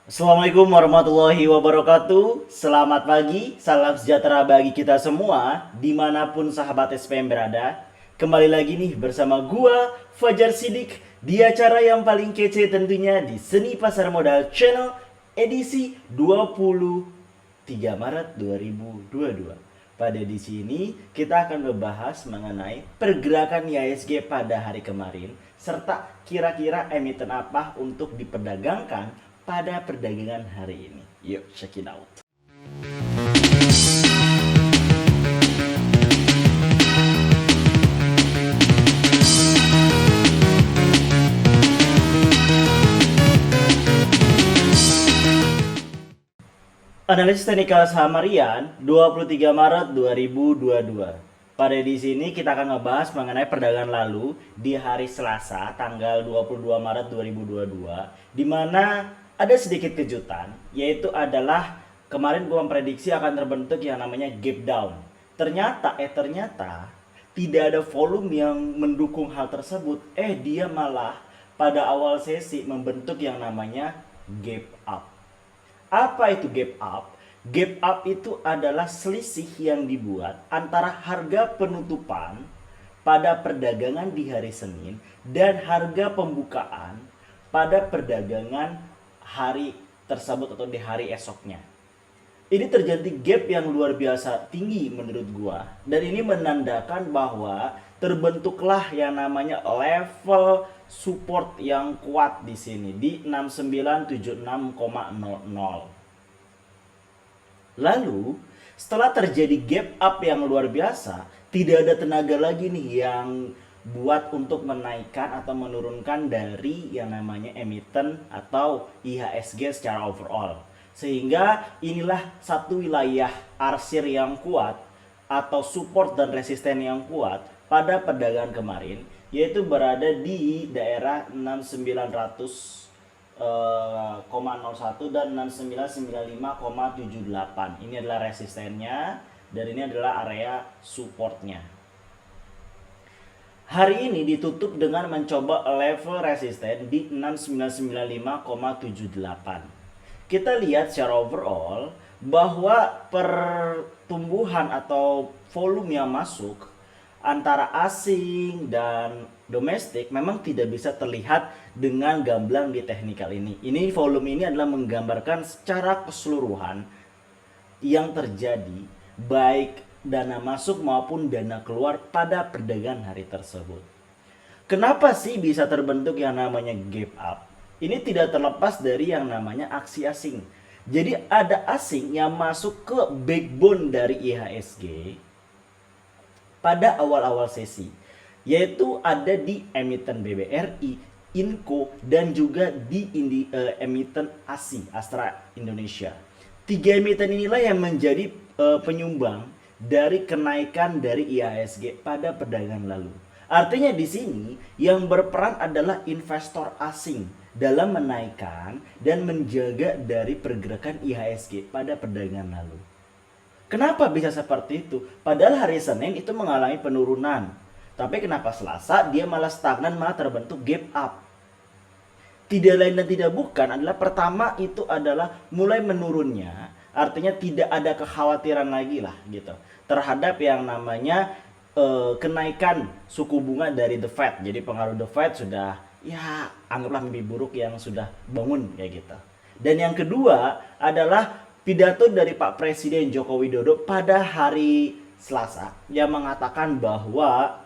Assalamualaikum warahmatullahi wabarakatuh. Selamat pagi, salam sejahtera bagi kita semua dimanapun sahabat SPM berada. Kembali lagi nih bersama gua Fajar Sidik di acara yang paling kece tentunya di Seni Pasar Modal Channel edisi 23 Maret 2022. Pada edisi ini kita akan membahas mengenai pergerakan IHSG pada hari kemarin serta kira-kira emiten apa untuk diperdagangkan pada perdagangan hari ini. Yuk, check it out. Analisis teknikal saham harian 23 Maret 2022. Pada edisi ini kita akan ngebahas mengenai perdagangan lalu di hari Selasa tanggal 22 Maret 2022 di mana ada sedikit kejutan, yaitu adalah kemarin gua memprediksi akan terbentuk yang namanya gap down. Ternyata tidak ada volume yang mendukung hal tersebut. Dia malah pada awal sesi membentuk yang namanya gap up. Apa itu gap up? Gap up itu adalah selisih yang dibuat antara harga penutupan pada perdagangan di hari Senin dan harga pembukaan pada perdagangan hari tersebut atau di hari esoknya. Ini terjadi gap yang luar biasa tinggi menurut gua, dan ini menandakan bahwa terbentuklah yang namanya level support yang kuat di sini di 6976,00. Lalu setelah terjadi gap up yang luar biasa, tidak ada tenaga lagi nih yang buat untuk menaikkan atau menurunkan dari yang namanya emiten atau IHSG secara overall. Sehingga inilah satu wilayah arsir yang kuat atau support dan resisten yang kuat pada perdagangan kemarin, yaitu berada di daerah 6900,01 dan 6995,78. Ini adalah resistennya dan ini adalah area supportnya. Hari ini ditutup dengan mencoba level resisten di 6995,78. Kita lihat secara overall bahwa pertumbuhan atau volume yang masuk antara asing dan domestik memang tidak bisa terlihat dengan gamblang di teknikal ini. Ini volume ini adalah menggambarkan secara keseluruhan yang terjadi baik dana masuk maupun dana keluar pada perdagangan hari tersebut. Kenapa sih bisa terbentuk yang namanya gap up? Ini tidak terlepas dari yang namanya aksi asing. Jadi ada asing yang masuk ke backbone dari IHSG pada awal-awal sesi, yaitu ada di emiten BBRI, Inco, dan juga di emiten ASI, Astra Indonesia. Tiga emiten inilah yang menjadi penyumbang dari kenaikan dari IHSG pada perdagangan lalu. Artinya di sini yang berperan adalah investor asing dalam menaikkan dan menjaga dari pergerakan IHSG pada perdagangan lalu. Kenapa bisa seperti itu? Padahal hari Senin itu mengalami penurunan. Tapi kenapa Selasa dia malah stagnan, malah terbentuk gap up? Tidak lain dan tidak bukan adalah pertama itu adalah mulai menurunnya. Artinya tidak ada kekhawatiran lagi lah gitu terhadap yang namanya kenaikan suku bunga dari The Fed. Jadi pengaruh The Fed sudah ya anggaplah mimpi buruk yang sudah bangun kayak gitu. Dan yang kedua adalah pidato dari Pak Presiden Joko Widodo pada hari Selasa yang mengatakan bahwa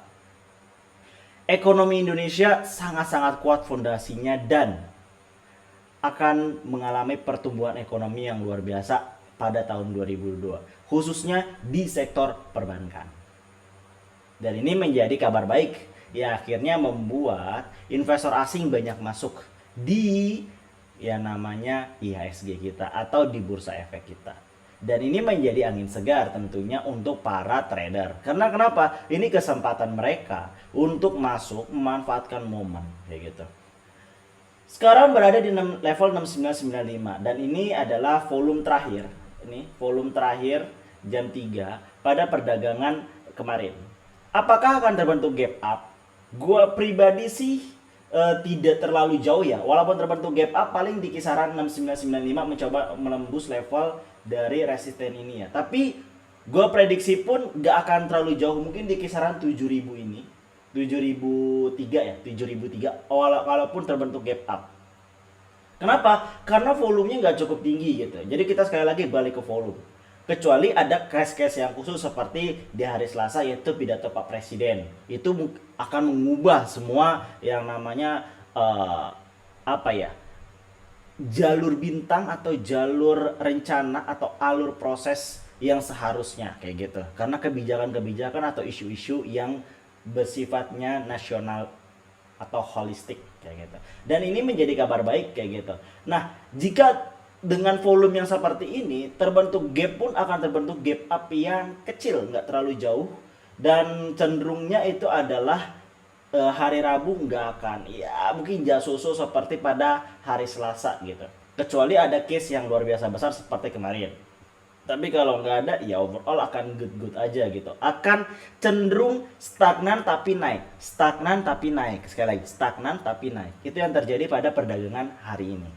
ekonomi Indonesia sangat-sangat kuat fondasinya dan akan mengalami pertumbuhan ekonomi yang luar biasa pada tahun 2022, khususnya di sektor perbankan. Dan ini menjadi kabar baik, ya akhirnya membuat investor asing banyak masuk di yang namanya IHSG kita atau di bursa efek kita. Dan ini menjadi angin segar tentunya untuk para trader. Karena kenapa? Ini kesempatan mereka untuk masuk memanfaatkan momen kayak gitu. Sekarang berada di level 6995 dan ini adalah volume terakhir. Ini volume terakhir jam 3 pada perdagangan kemarin. Apakah akan terbentuk gap up? Gua pribadi sih tidak terlalu jauh ya. Walaupun terbentuk gap up paling di kisaran 6995 mencoba menembus level dari resisten ini ya. Tapi gue prediksi pun gak akan terlalu jauh, mungkin di kisaran 7000 ini. 7003 ya, 7003 walaupun terbentuk gap up. Kenapa? Karena volumenya nggak cukup tinggi gitu. Jadi kita sekali lagi balik ke volume. Kecuali ada case-case yang khusus seperti di hari Selasa yaitu pidato Pak Presiden. Itu akan mengubah semua yang namanya apa ya? Jalur bintang atau jalur rencana atau alur proses yang seharusnya kayak gitu. Karena kebijakan-kebijakan atau isu-isu yang bersifatnya nasional atau holistik kayak gitu. Dan ini menjadi kabar baik kayak gitu. Nah, jika dengan volume yang seperti ini terbentuk gap pun akan terbentuk gap up yang kecil, nggak terlalu jauh, dan cenderungnya itu adalah hari Rabu nggak akan ya mungkin jasusu seperti pada hari Selasa gitu. Kecuali ada case yang luar biasa besar seperti kemarin. Tapi kalau nggak ada ya overall akan good aja gitu, akan cenderung stagnan tapi naik, stagnan tapi naik, sekali lagi stagnan tapi naik. Itu yang terjadi pada perdagangan hari ini.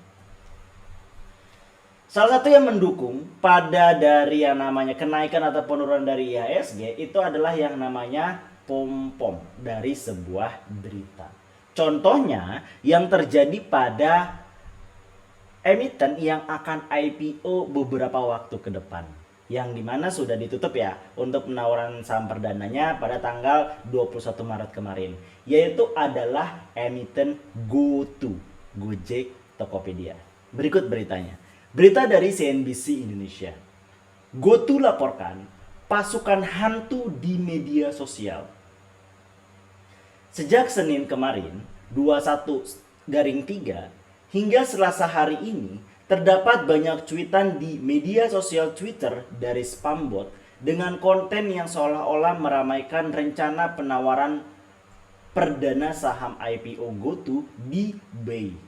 Salah satu yang mendukung pada dari yang namanya kenaikan atau penurunan dari IHSG itu adalah yang namanya pom-pom dari sebuah berita. Contohnya yang terjadi pada emiten yang akan IPO beberapa waktu ke depan, yang dimana sudah ditutup ya untuk penawaran saham perdananya pada tanggal 21 Maret kemarin, yaitu adalah emiten GoTo, Gojek Tokopedia. Berikut beritanya. Berita dari CNBC Indonesia. GoTo laporkan pasukan hantu di media sosial. Sejak Senin kemarin 21/3 hingga Selasa hari ini, terdapat banyak cuitan di media sosial Twitter dari spambot dengan konten yang seolah-olah meramaikan rencana penawaran perdana saham IPO GoTo di BEI.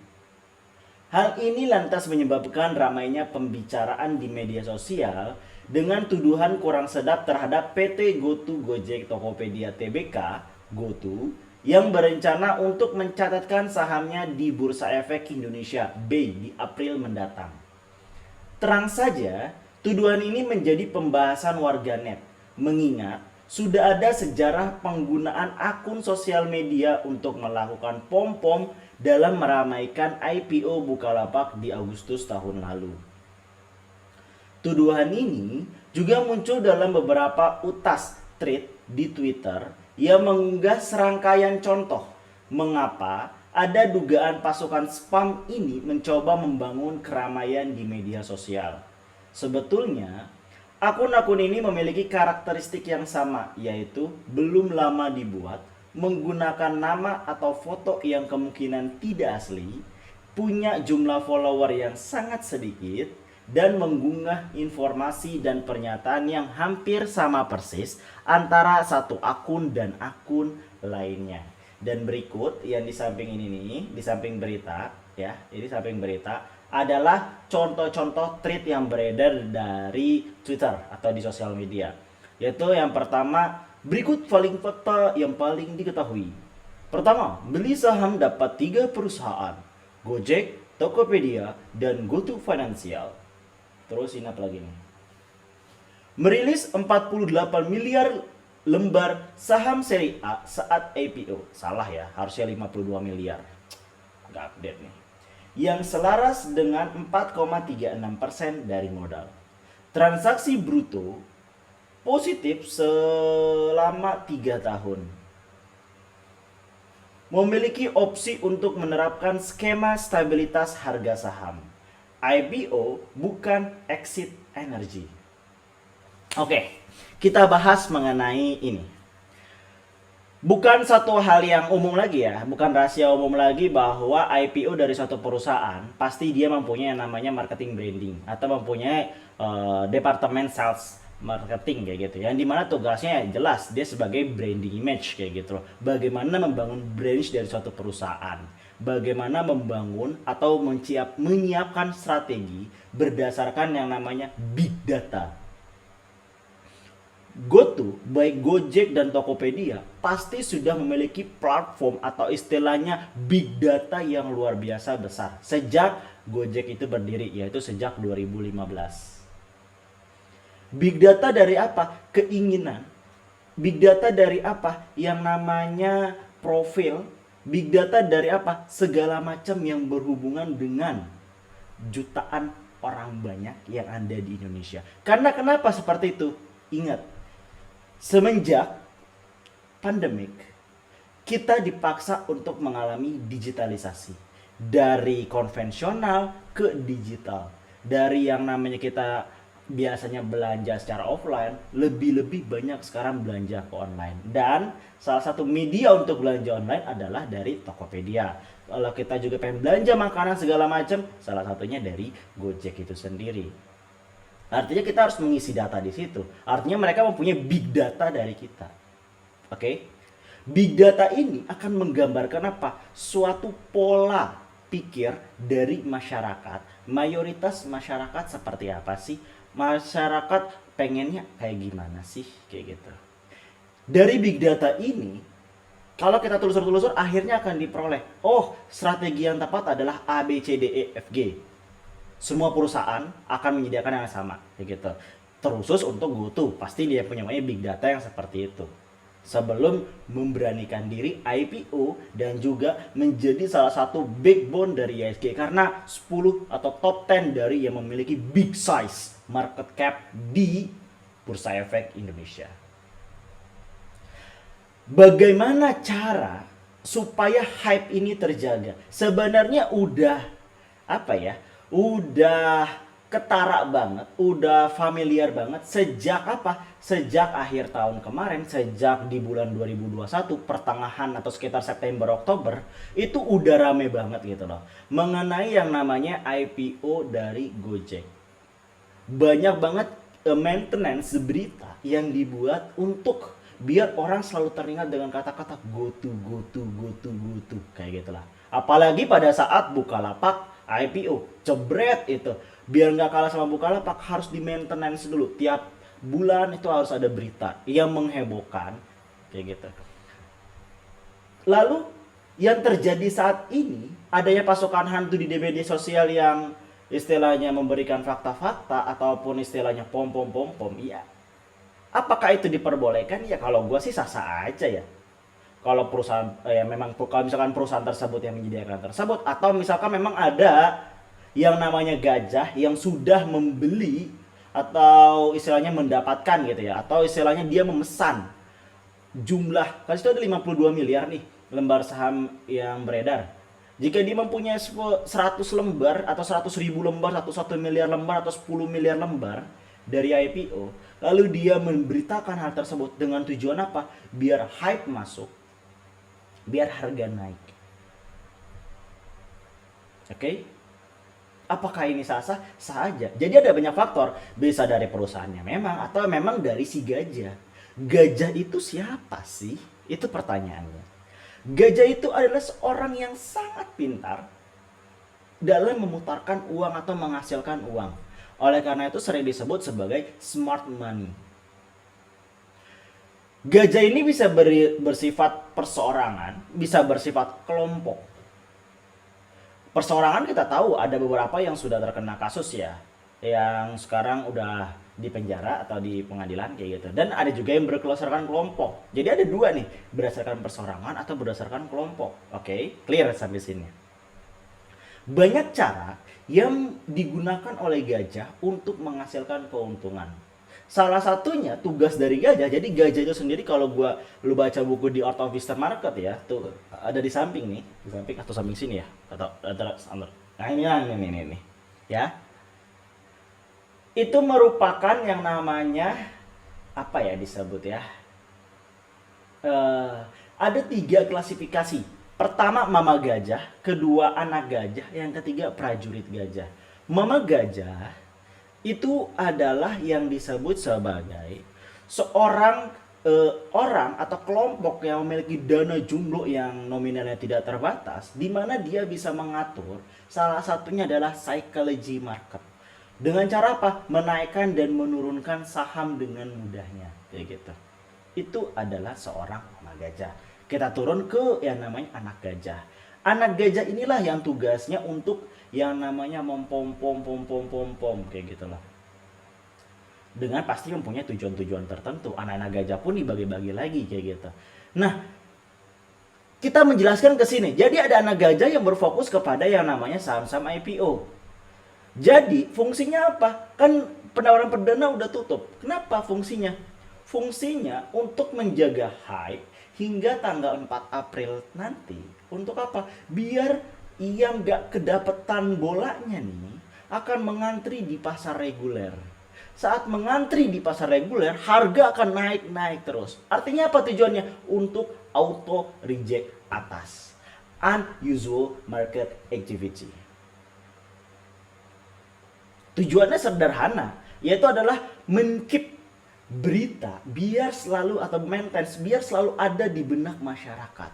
Hal ini lantas menyebabkan ramainya pembicaraan di media sosial dengan tuduhan kurang sedap terhadap PT GoTo Gojek Tokopedia Tbk GoTo yang berencana untuk mencatatkan sahamnya di Bursa Efek Indonesia BEI di April mendatang. Terang saja, tuduhan ini menjadi pembahasan warganet, mengingat sudah ada sejarah penggunaan akun sosial media untuk melakukan pom-pom dalam meramaikan IPO Bukalapak di Agustus tahun lalu. Tuduhan ini juga muncul dalam beberapa utas thread di Twitter yang mengunggah serangkaian contoh mengapa ada dugaan pasukan spam ini mencoba membangun keramaian di media sosial. Sebetulnya, akun-akun ini memiliki karakteristik yang sama, yaitu belum lama dibuat, menggunakan nama atau foto yang kemungkinan tidak asli, punya jumlah follower yang sangat sedikit, dan mengunggah informasi dan pernyataan yang hampir sama persis antara satu akun dan akun lainnya. Dan berikut yang di samping ini nih, di samping berita ya, ini samping berita adalah contoh-contoh tweet yang beredar dari Twitter atau di sosial media. Yaitu yang pertama, berikut paling fakta yang paling diketahui. Pertama, beli saham dapat 3 perusahaan, Gojek, Tokopedia, dan GoTo Financial. Terus ini apa lagi nih? Merilis 48 miliar lembar saham seri A saat IPO. Salah ya, harusnya 52 miliar. Nggak update nih. Yang selaras dengan 4,36% dari modal. Transaksi bruto positif selama 3 tahun. Memiliki opsi untuk menerapkan skema stabilitas harga saham. IPO bukan exit energy. Oke, kita bahas mengenai ini. Bukan satu hal yang umum lagi ya, bukan rahasia umum lagi bahwa IPO dari suatu perusahaan pasti dia mempunyai yang namanya marketing branding atau mempunyai departemen sales marketing kayak gitu. Yang dimana tugasnya jelas dia sebagai branding image kayak gitu. Bagaimana membangun branch dari suatu perusahaan. Bagaimana membangun atau menyiapkan strategi berdasarkan yang namanya big data. GoTo, baik Gojek dan Tokopedia, pasti sudah memiliki platform atau istilahnya big data yang luar biasa besar. Sejak Gojek itu berdiri, yaitu sejak 2015. Big data dari apa? Keinginan. Big data dari apa? Yang namanya profil. Big data dari apa? Segala macam yang berhubungan dengan jutaan orang banyak yang ada di Indonesia. Karena kenapa seperti itu? Ingat, semenjak pandemik, kita dipaksa untuk mengalami digitalisasi. Dari konvensional ke digital. Dari yang namanya kita biasanya belanja secara offline, lebih-lebih banyak sekarang belanja ke online. Dan salah satu media untuk belanja online adalah dari Tokopedia. Kalau kita juga pengen belanja makanan segala macam, salah satunya dari Gojek itu sendiri. Artinya kita harus mengisi data di situ. Artinya mereka mempunyai big data dari kita. Oke? Big data ini akan menggambarkan apa? Suatu pola pikir dari masyarakat. Mayoritas masyarakat seperti apa sih? Masyarakat pengennya kayak gimana sih? Kayak gitu. Dari big data ini, kalau kita telusur-telusur, akhirnya akan diperoleh. Oh, strategi yang tepat adalah A, B, C, D, E, F, G. Semua perusahaan akan menyediakan yang sama, gitu. Terusus untuk GoTo, pasti dia punya big data yang seperti itu. Sebelum memberanikan diri IPO dan juga menjadi salah satu backbone dari ISG, karena 10 atau top 10 dari yang memiliki big size market cap di Bursa Efek Indonesia. Bagaimana cara supaya hype ini terjaga? Sebenarnya udah ketara banget, udah familiar banget sejak apa? Sejak akhir tahun kemarin, sejak di bulan 2021, pertengahan atau sekitar September Oktober, itu udah rame banget gitu loh. Mengenai yang namanya IPO dari Gojek. Banyak banget maintenance berita yang dibuat untuk biar orang selalu teringat dengan kata-kata GoTo, GoTo, GoTo, GoTo, kayak gitulah. Apalagi pada saat Bukalapak IPO, jebret itu. Biar nggak kalah sama Bukalapak, harus di maintenance dulu. Tiap bulan itu harus ada berita yang menghebohkan, kayak gitu. Lalu yang terjadi saat ini, adanya pasukan hantu di media sosial yang istilahnya memberikan fakta-fakta ataupun istilahnya pom-pom-pom-pom, ya. Apakah itu diperbolehkan? Ya kalau gue sih sah-sah aja ya. Kalau perusahaan memang kalau misalkan perusahaan tersebut yang menyediakan tersebut, atau misalkan memang ada yang namanya gajah yang sudah membeli atau istilahnya mendapatkan gitu ya, atau istilahnya dia memesan jumlah, kan itu ada 52 miliar nih lembar saham yang beredar. Jika dia mempunyai 100 lembar atau 100 ribu lembar atau 1 miliar lembar atau 10 miliar lembar dari IPO, lalu dia memberitakan hal tersebut dengan tujuan apa? Biar hype masuk, biar harga naik. Oke? Apakah ini sah-sah? Sah aja. Jadi ada banyak faktor. Bisa dari perusahaannya memang, atau memang dari si gajah. Gajah itu siapa sih? Itu pertanyaannya. Gajah itu adalah seorang yang sangat pintar dalam memutarkan uang atau menghasilkan uang. Oleh karena itu sering disebut sebagai smart money. Gajah ini bisa bersifat perseorangan, bisa bersifat kelompok. Perseorangan kita tahu ada beberapa yang sudah terkena kasus ya, yang sekarang udah di penjara atau di pengadilan kayak gitu. Dan ada juga yang berdasarkan kelompok. Jadi ada dua nih, berdasarkan perseorangan atau berdasarkan kelompok. Oke, clear sampai sini. Banyak cara yang digunakan oleh gajah untuk menghasilkan keuntungan. Salah satunya tugas dari gajah. Jadi gajah itu sendiri, kalau lu baca buku di Art of Eastern Market ya, tuh ada di samping nih, di samping atau samping sini ya, atau nah ini ya. Itu merupakan yang namanya apa ya disebut ya? Ada 3 klasifikasi. Pertama mama gajah, kedua anak gajah, yang ketiga prajurit gajah. Mama gajah itu adalah yang disebut sebagai seorang orang atau kelompok yang memiliki dana jumlah yang nominalnya tidak terbatas, di mana dia bisa mengatur. Salah satunya adalah psychology market. Dengan cara apa? Menaikkan dan menurunkan saham dengan mudahnya, kayak gitu. Itu adalah seorang mama gajah. Kita turun ke yang namanya anak gajah. Anak gajah inilah yang tugasnya untuk yang namanya mempom-pom kayak gitulah. Dengan pasti mempunyai tujuan-tujuan tertentu. Anak-anak gajah pun dibagi-bagi lagi kayak gitu. Nah, kita menjelaskan ke sini. Jadi ada anak gajah yang berfokus kepada yang namanya saham-saham IPO. Jadi fungsinya apa? Kan penawaran perdana udah tutup. Kenapa fungsinya? Fungsinya untuk menjaga hype hingga tanggal 4 April nanti. Untuk apa? Biar ia nggak kedapetan bolanya nih, akan mengantri di pasar reguler. Saat mengantri di pasar reguler, harga akan naik-naik terus. Artinya apa tujuannya? Untuk auto reject atas. Unusual market activity. Tujuannya sederhana, yaitu adalah men-keep berita biar selalu atau maintenance biar selalu ada di benak masyarakat.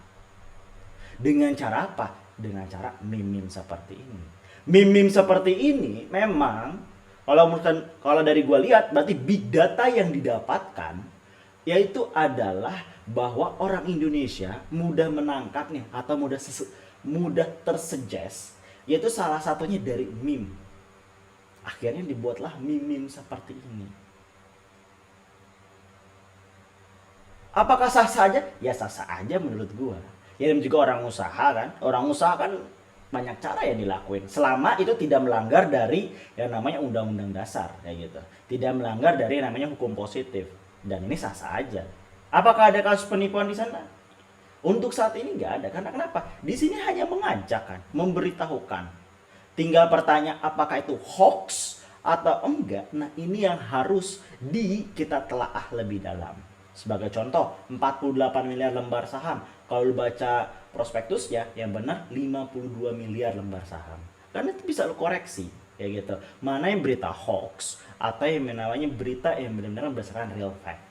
Dengan cara apa? Dengan cara meme-meme seperti ini. Meme-meme seperti ini memang kalau dari gua lihat berarti big data yang didapatkan yaitu adalah bahwa orang Indonesia mudah menangkapnya atau mudah tersuggest, yaitu salah satunya dari meme. Akhirnya dibuatlah meme-meme seperti ini. Apakah sah saja? Ya sah-sah aja menurut gua. Ya dan juga orang usaha kan. Orang usaha kan banyak cara yang dilakuin. Selama itu tidak melanggar dari yang namanya undang-undang dasar kayak gitu. Tidak melanggar dari yang namanya hukum positif. Dan ini sah-sah aja. Apakah ada kasus penipuan di sana? Untuk saat ini nggak ada. Karena kenapa? Di sini hanya mengajak kan, memberitahukan. Tinggal pertanyaan apakah itu hoax atau enggak. Nah ini yang harus kita telaah lebih dalam. Sebagai contoh, 48 miliar lembar saham. Kalau lu baca prospektus ya, yang benar 52 miliar lembar saham. Karena itu bisa lu koreksi, kayak gitu. Mana yang berita hoax atau yang namanya berita yang benar-benar berdasarkan real fact.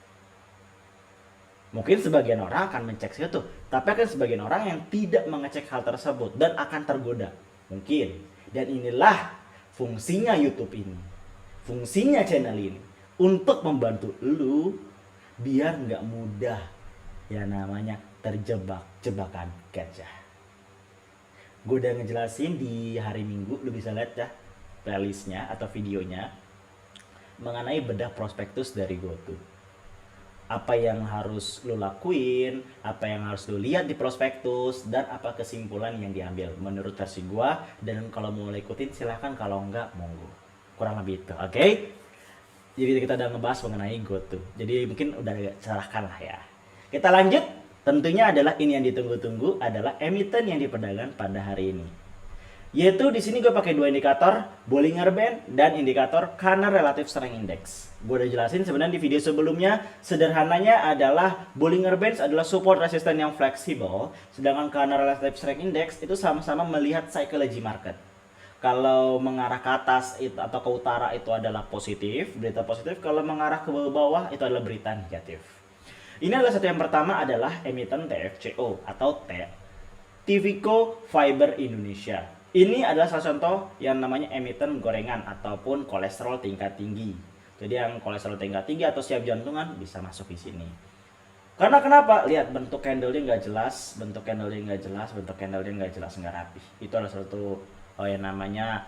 Mungkin sebagian orang akan mencek situ, tapi akan sebagian orang yang tidak mengecek hal tersebut dan akan tergoda. Mungkin. Dan inilah fungsinya YouTube ini. Fungsinya channel ini untuk membantu lu biar nggak mudah ya namanya terjebak jebakan gajah. Gue udah ngejelasin di hari Minggu, lu bisa lihat ya playlistnya atau videonya mengenai bedah prospektus dari GoTo. Apa yang harus lu lakuin, apa yang harus lu lihat di prospektus, dan apa kesimpulan yang diambil menurut versi gua. Dan kalau mau ikutin silahkan, kalau enggak monggo. Kurang lebih itu, oke? Jadi kita udah ngebahas mengenai GoTo. Jadi mungkin udah cerahkan lah ya. Kita lanjut. Tentunya adalah ini yang ditunggu-tunggu adalah emiten yang diperdagangkan pada hari ini. Yaitu di sini gue pakai dua indikator, Bollinger Band dan indikator Kanner Relative Strength Index. Gue udah jelasin sebenarnya di video sebelumnya. Sederhananya adalah Bollinger Bands adalah support resistance yang fleksibel, sedangkan Kanner Relative Strength Index itu sama-sama melihat psychology market. Kalau mengarah ke atas itu atau ke utara itu adalah positif, berita positif. Kalau mengarah ke bawah itu adalah berita negatif. Ini adalah satu yang pertama adalah emiten TFCO atau T, Tivico Fiber Indonesia. Ini adalah salah contoh yang namanya emiten gorengan ataupun kolesterol tingkat tinggi. Jadi yang kolesterol tingkat tinggi atau siap jantungan bisa masuk di sini. Karena kenapa? Lihat bentuk candle-nya nggak jelas, bentuk candle-nya nggak jelas, nggak rapi. Itu adalah suatu yang namanya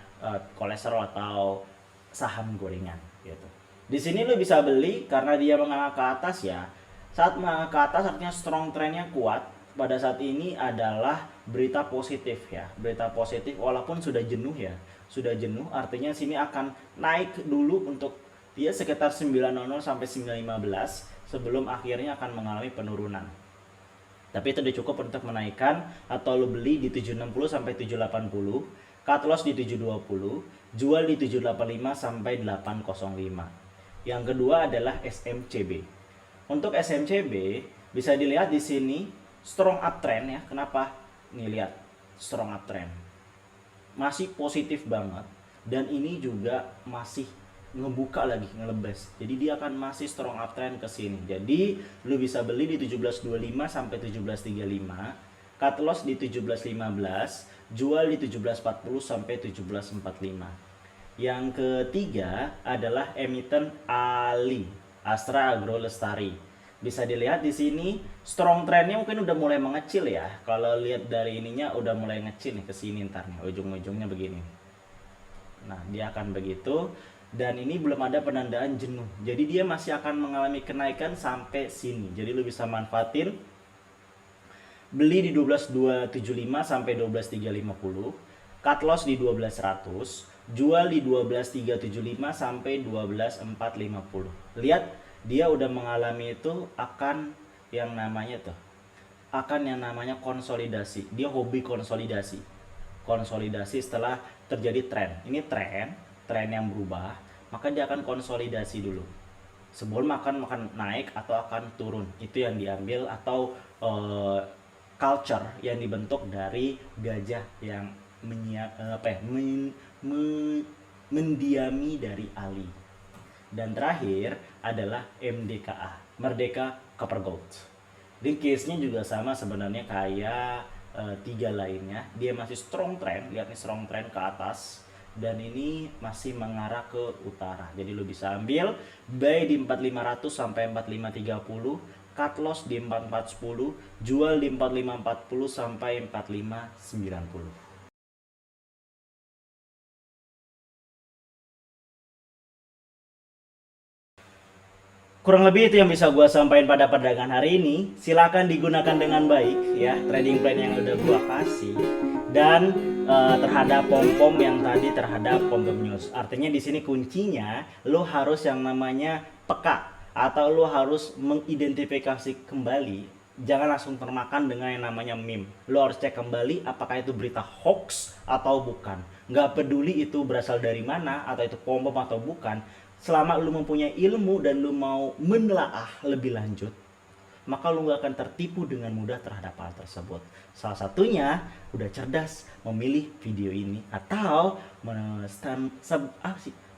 kolesterol atau saham gorengan gitu. Di sini lu bisa beli karena dia mengarah ke atas ya. Saat mengarah ke atas artinya strong trendnya kuat. Pada saat ini adalah berita positif ya. Berita positif walaupun sudah jenuh ya. Sudah jenuh artinya sini akan naik dulu untuk dia sekitar 9.00 sampai 9.15 sebelum akhirnya akan mengalami penurunan. Tapi itu udah cukup untuk menaikkan atau lu beli di 760 sampai 780, cut loss di 720, jual di 785 sampai 805. Yang kedua adalah SMCB. Untuk SMCB bisa dilihat di sini strong uptrend ya. Kenapa? Nih lihat, strong uptrend. Masih positif banget dan ini juga masih ngebuka lagi, ngelebes. Jadi dia akan masih strong uptrend ke sini. Jadi lu bisa beli di 1725 sampai 1735, cut loss di 1715, jual di 1740 sampai 1745. Yang ketiga adalah emiten ALI, Astra Agro Lestari. Bisa dilihat di sini strong trendnya mungkin udah mulai mengecil ya. Kalau lihat dari ininya udah mulai ngecil nih ke sini ntar nih, ujung-ujungnya begini. Nah, dia akan begitu dan ini belum ada penandaan jenuh. Jadi dia masih akan mengalami kenaikan sampai sini. Jadi lu bisa manfaatin beli di 12.275 sampai 12.350, cut loss di 12.100, jual di 12.375 sampai 12.450. Lihat dia udah mengalami itu akan yang namanya konsolidasi. Dia hobi konsolidasi setelah terjadi tren. Ini tren yang berubah, maka dia akan konsolidasi dulu sebelum akan naik atau akan turun. Itu yang diambil atau culture yang dibentuk dari gajah yang mendiami dari ALI. Dan terakhir adalah MDKA, Merdeka Copper Gold. Jadi case-nya juga sama sebenarnya kayak tiga lainnya. Dia masih strong trend, lihat nih strong trend ke atas dan ini masih mengarah ke utara. Jadi lo bisa ambil buy di 4500 sampai 4530, cut loss di 4410, jual di 4540 sampai 4590. Kurang lebih itu yang bisa gue sampaikan pada perdagangan hari ini. Silakan digunakan dengan baik ya trading plan yang udah gue kasih dan terhadap pom-pom yang tadi terhadap pom-pom news. Artinya di sini kuncinya lo harus yang namanya peka atau lo harus mengidentifikasi kembali. Jangan langsung termakan dengan yang namanya meme. Lo harus cek kembali apakah itu berita hoax atau bukan. Nggak peduli itu berasal dari mana atau itu pom-pom atau bukan. Selama lu mempunyai ilmu dan lu mau menelaah lebih lanjut, maka lu gak akan tertipu dengan mudah terhadap hal tersebut. Salah satunya udah cerdas memilih video ini atau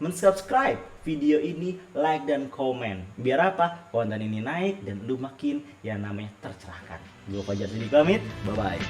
mensubscribe video ini, like dan komen. Biar apa? Konten ini naik dan lu makin yang namanya tercerahkan. Gue Fajar Sidik pamit, bye bye.